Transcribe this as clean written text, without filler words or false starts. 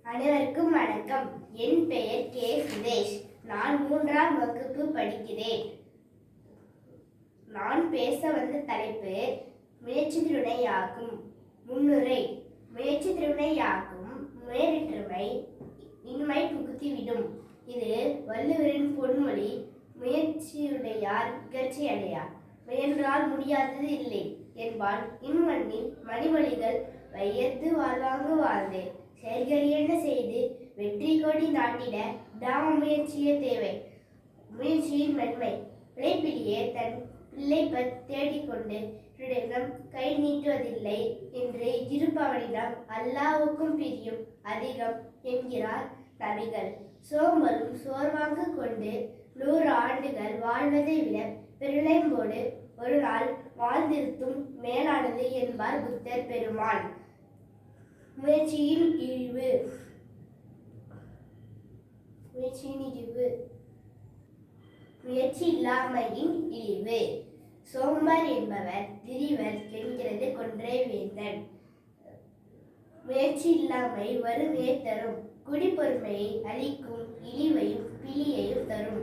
அனைவருக்கும் வணக்கம். என் பெயர் கே. சுதேஷ். நான் 3ஆம் வகுப்பு படிக்கிறேன். நான் பேச வந்த தலைப்பு முயற்சி துணையாகும். முன்னுரை. முயற்சி துணையாகும் முயறின்மை இன்மை புகுத்திவிடும். இது வள்ளுவரின் பொன்மொழி. முயற்சியுடையார் இகழ்ச்சி அடையார். முயன்றால் முடியாதது இல்லை என்பால் இன்மண்ணில் மணிமொழிகள் வையத்து வாழ்வாங்கு வாழ்ந்தே செயல்கள் என்ன செய்து வெற்றி கொடி நாட்டிட விடாம முயற்சியே தேவை. முயற்சியின் நன்மை. உழைப்பிலேயே தன் பிள்ளை தேடிக்கொண்டு கை நீட்டுவதில்லை என்று இருப்பவனிடம் அல்லாவுக்கும் பிரியும் அதிகம் என்கிறார் நபிகள். சோம்பலும் சோர்வாங்க கொண்டு 100 ஆண்டுகள் வாழ்வதை விட பெருளைம்போடு ஒரு நாள் வாழ்ந்திருத்தும் மேலானது என்பார் புத்தர் பெருமான். முயற்சியின் இழிவு. முயற்சி இல்லாமையின் இழிவு. சோம்பர் என்பவர் திரிவர் என்கிறது கொன்றை வேந்தன். முயற்சி இல்லாமை வறுமையை தரும். குடிப்பொறுமையை அளிக்கும். இழிவையும் பிழியையும் தரும்.